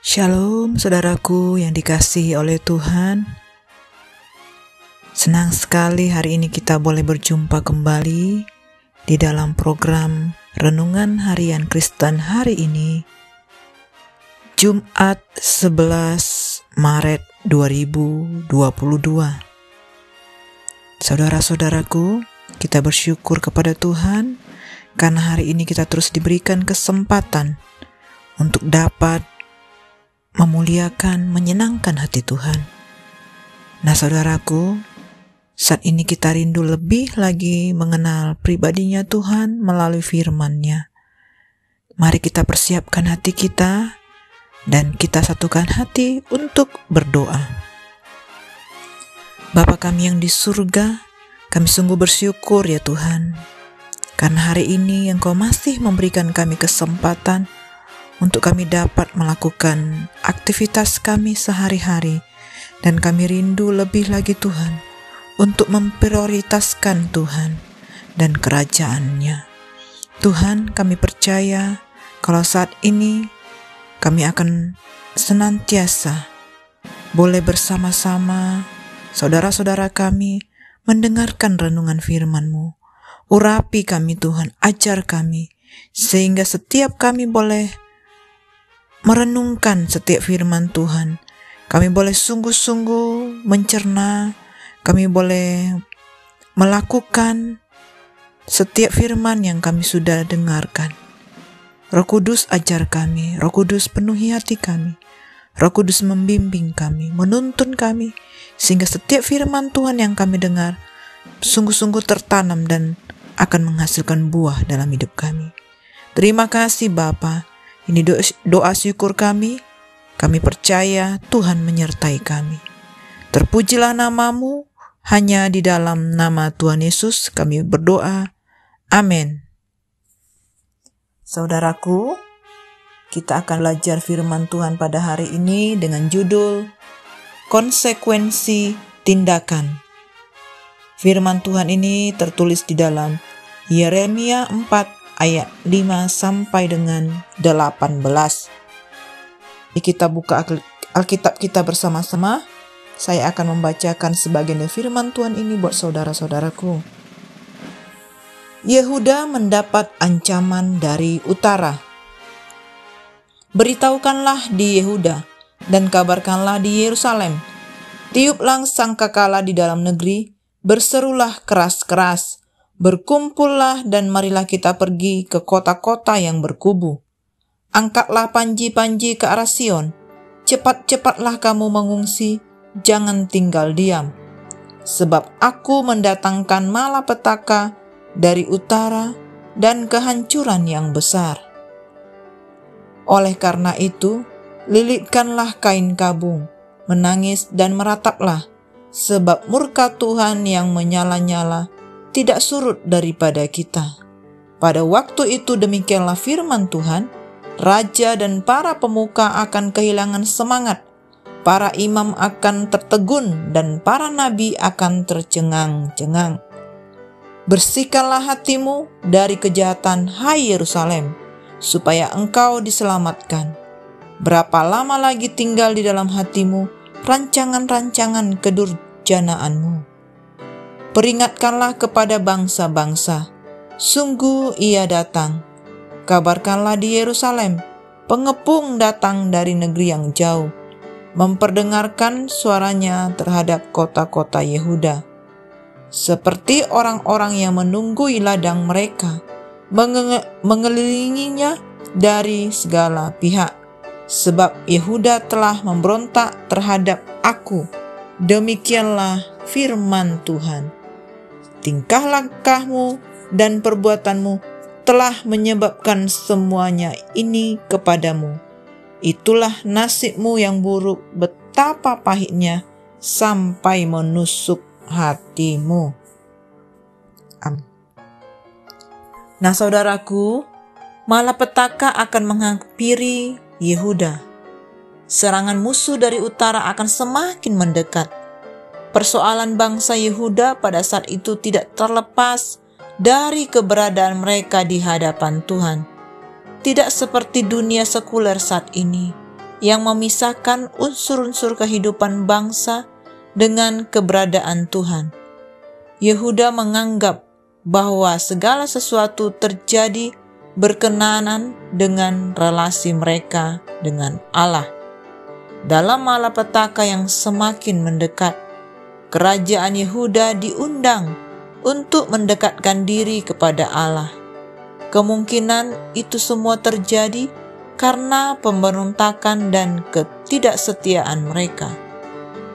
Shalom saudaraku yang dikasihi oleh Tuhan. Senang sekali hari ini kita boleh berjumpa kembali di dalam program Renungan Harian Kristen hari ini, Jumat 11 Maret 2022. Saudara-saudaraku, kita bersyukur kepada Tuhan karena hari ini kita terus diberikan kesempatan untuk dapat memuliakan, menyenangkan hati Tuhan. Nah saudaraku, saat ini kita rindu lebih lagi mengenal pribadinya Tuhan melalui firman-Nya. Mari kita persiapkan hati kita dan kita satukan hati untuk berdoa. Bapa kami yang di surga, kami sungguh bersyukur ya Tuhan, karena hari ini Engkau masih memberikan kami kesempatan untuk kami dapat melakukan aktivitas kami sehari-hari, dan kami rindu lebih lagi Tuhan untuk memprioritaskan Tuhan dan kerajaan-Nya. Tuhan, kami percaya kalau saat ini kami akan senantiasa boleh bersama-sama saudara-saudara kami mendengarkan renungan firman-Mu. Urapi kami Tuhan, ajar kami, sehingga setiap kami boleh merenungkan setiap firman Tuhan. Kami boleh sungguh-sungguh mencerna, kami boleh melakukan setiap firman yang kami sudah dengarkan. Roh Kudus ajar kami, Roh Kudus penuhi hati kami, Roh Kudus membimbing kami, menuntun kami, sehingga setiap firman Tuhan yang kami dengar sungguh-sungguh tertanam dan akan menghasilkan buah dalam hidup kami. Terima kasih Bapa. Ini doa syukur kami percaya Tuhan menyertai kami. Terpujilah nama-Mu, hanya di dalam nama Tuhan Yesus kami berdoa. Amin. Saudaraku, kita akan belajar firman Tuhan pada hari ini dengan judul Konsekuensi Tindakan. Firman Tuhan ini tertulis di dalam Yeremia 4 ayat 5 sampai dengan 18. Kita buka Alkitab kita bersama-sama. Saya akan membacakan sebagian firman Tuhan ini buat saudara-saudaraku. Yehuda mendapat ancaman dari utara. Beritahukanlah di Yehuda dan kabarkanlah di Yerusalem. Tiuplah sangkakala di dalam negeri, berserulah keras-keras. Berkumpullah dan marilah kita pergi ke kota-kota yang berkubu. Angkatlah panji-panji ke arah Sion. Cepat-cepatlah kamu mengungsi, jangan tinggal diam. Sebab aku mendatangkan malapetaka dari utara dan kehancuran yang besar. Oleh karena itu, lilitkanlah kain kabung, menangis dan merataplah, sebab murka Tuhan yang menyala-nyala tidak surut daripada kita. Pada waktu itu demikianlah firman Tuhan, raja dan para pemuka akan kehilangan semangat, para imam akan tertegun dan para nabi akan tercengang-cengang. Bersihkanlah hatimu dari kejahatan, hai Yerusalem, supaya engkau diselamatkan. Berapa lama lagi tinggal di dalam hatimu rancangan-rancangan kedurjanaanmu? Peringatkanlah kepada bangsa-bangsa, sungguh ia datang. Kabarkanlah di Yerusalem, pengepung datang dari negeri yang jauh, memperdengarkan suaranya terhadap kota-kota Yehuda. Seperti orang-orang yang menunggui ladang mereka, mengelilinginya dari segala pihak. Sebab Yehuda telah memberontak terhadap aku. Demikianlah firman Tuhan. Tingkah langkahmu dan perbuatanmu telah menyebabkan semuanya ini kepadamu. Itulah nasibmu yang buruk, betapa pahitnya sampai menusuk hatimu. Amin. Nah saudaraku, malapetaka akan menghampiri Yehuda. Serangan musuh dari utara akan semakin mendekat. Persoalan bangsa Yehuda pada saat itu tidak terlepas dari keberadaan mereka di hadapan Tuhan. Tidak seperti dunia sekuler saat ini, yang memisahkan unsur-unsur kehidupan bangsa dengan keberadaan Tuhan. Yehuda menganggap bahwa segala sesuatu terjadi berkenaan dengan relasi mereka dengan Allah. Dalam malapetaka yang semakin mendekat, kerajaan Yehuda diundang untuk mendekatkan diri kepada Allah. Kemungkinan itu semua terjadi karena pemberontakan dan ketidaksetiaan mereka.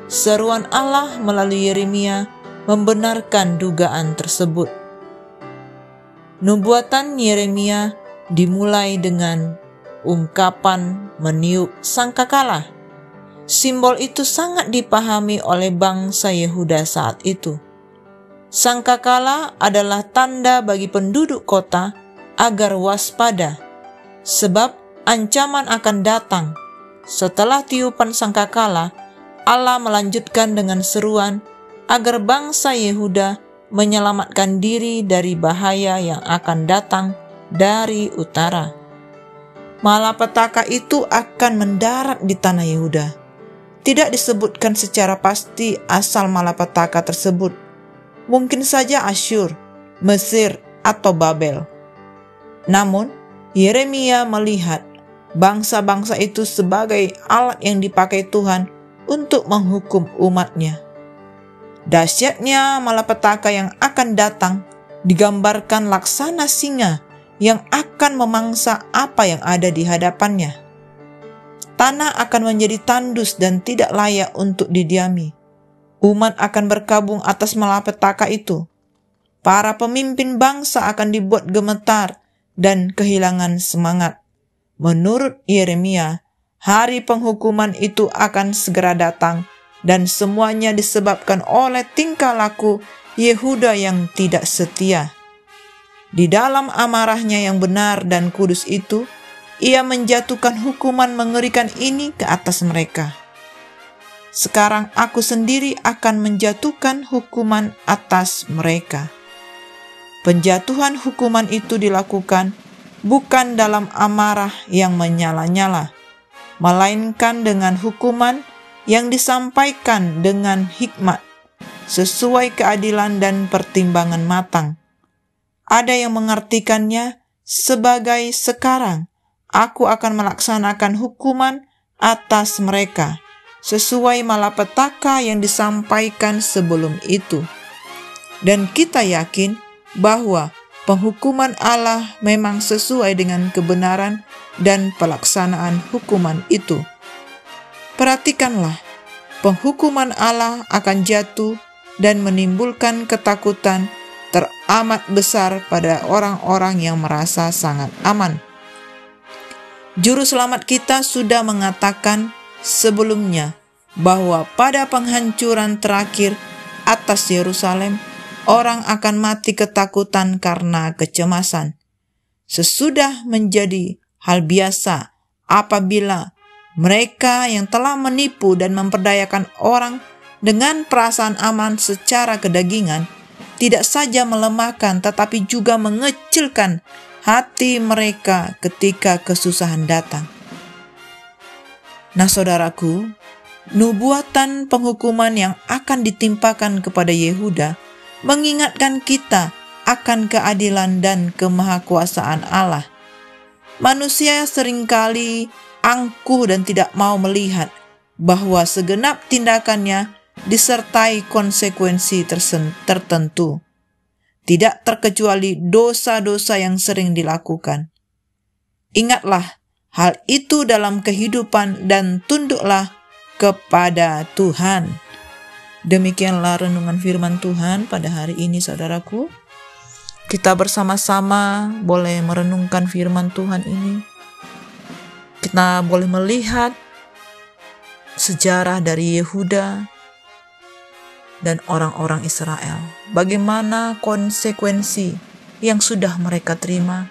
Seruan Allah melalui Yeremia membenarkan dugaan tersebut. Nubuatan Yeremia dimulai dengan ungkapan meniup sangkakala. Simbol itu sangat dipahami oleh bangsa Yehuda saat itu. Sangkakala adalah tanda bagi penduduk kota agar waspada, sebab ancaman akan datang. Setelah tiupan sangkakala, Allah melanjutkan dengan seruan agar bangsa Yehuda menyelamatkan diri dari bahaya yang akan datang dari utara. Malapetaka itu akan mendarat di tanah Yehuda. Tidak disebutkan secara pasti asal malapetaka tersebut. Mungkin saja Asyur, Mesir, atau Babel. Namun, Yeremia melihat bangsa-bangsa itu sebagai alat yang dipakai Tuhan untuk menghukum umatnya. Dahsyatnya malapetaka yang akan datang digambarkan laksana singa yang akan memangsa apa yang ada di hadapannya. Tanah akan menjadi tandus dan tidak layak untuk didiami. Umat akan berkabung atas malapetaka itu. Para pemimpin bangsa akan dibuat gemetar dan kehilangan semangat. Menurut Yeremia, hari penghukuman itu akan segera datang dan semuanya disebabkan oleh tingkah laku Yehuda yang tidak setia. Di dalam amarahnya yang benar dan kudus itu, ia menjatuhkan hukuman mengerikan ini ke atas mereka. Sekarang aku sendiri akan menjatuhkan hukuman atas mereka. Penjatuhan hukuman itu dilakukan bukan dalam amarah yang menyala-nyala, melainkan dengan hukuman yang disampaikan dengan hikmat, sesuai keadilan dan pertimbangan matang. Ada yang mengartikannya sebagai sekarang aku akan melaksanakan hukuman atas mereka, sesuai malapetaka yang disampaikan sebelum itu. Dan kita yakin bahwa penghukuman Allah memang sesuai dengan kebenaran dan pelaksanaan hukuman itu. Perhatikanlah, penghukuman Allah akan jatuh dan menimbulkan ketakutan teramat besar pada orang-orang yang merasa sangat aman. Juru selamat kita sudah mengatakan sebelumnya bahwa pada penghancuran terakhir atas Yerusalem, orang akan mati ketakutan karena kecemasan. Sesudah menjadi hal biasa apabila mereka yang telah menipu dan memperdayakan orang dengan perasaan aman secara kedagingan tidak saja melemahkan tetapi juga mengecilkan hati mereka ketika kesusahan datang. Nah saudaraku, nubuatan penghukuman yang akan ditimpakan kepada Yehuda mengingatkan kita akan keadilan dan kemahakuasaan Allah. Manusia seringkali angkuh dan tidak mau melihat bahwa segenap tindakannya disertai konsekuensi tertentu. Tidak terkecuali dosa-dosa yang sering dilakukan. Ingatlah hal itu dalam kehidupan dan tunduklah kepada Tuhan. Demikianlah renungan firman Tuhan pada hari ini saudaraku. Kita bersama-sama boleh merenungkan firman Tuhan ini. Kita boleh melihat sejarah dari Yehuda dan orang-orang Israel. Bagaimana konsekuensi yang sudah mereka terima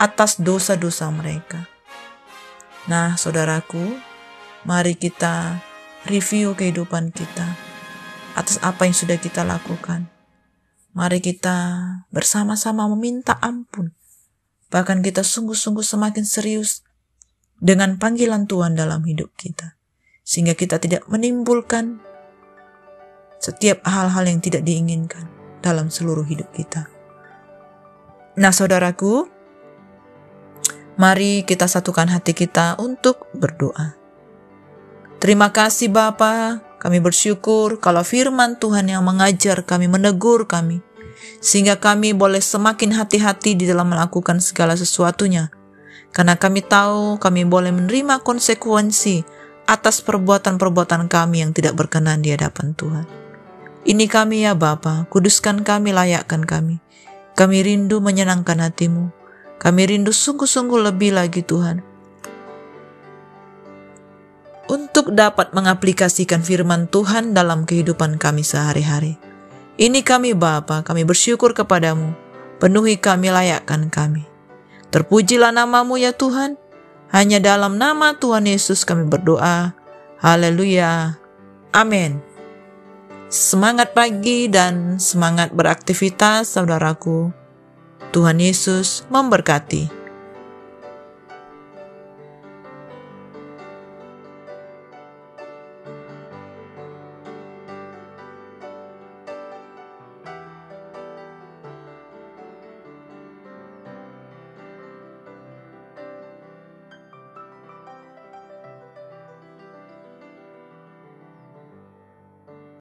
atas dosa-dosa mereka. Nah, saudaraku, mari kita review kehidupan kita atas apa yang sudah kita lakukan. Mari kita bersama-sama meminta ampun. Bahkan kita sungguh-sungguh semakin serius dengan panggilan Tuhan dalam hidup kita, sehingga kita tidak menimbulkan setiap hal-hal yang tidak diinginkan dalam seluruh hidup kita. Nah, saudaraku, mari kita satukan hati kita untuk berdoa. Terima kasih Bapa, kami bersyukur kalau firman Tuhan yang mengajar kami, menegur kami, sehingga kami boleh semakin hati-hati di dalam melakukan segala sesuatunya. Karena kami tahu kami boleh menerima konsekuensi atas perbuatan-perbuatan kami yang tidak berkenan di hadapan Tuhan. Ini kami ya Bapa, kuduskan kami, layakkan kami. Kami rindu menyenangkan hati-Mu. Kami rindu sungguh-sungguh lebih lagi Tuhan, untuk dapat mengaplikasikan firman Tuhan dalam kehidupan kami sehari-hari. Ini kami Bapa, kami bersyukur kepadamu. Penuhi kami, layakkan kami. Terpujilah nama-Mu ya Tuhan. Hanya dalam nama Tuhan Yesus kami berdoa. Haleluya. Amin. Semangat pagi dan semangat beraktivitas saudaraku. Tuhan Yesus memberkati.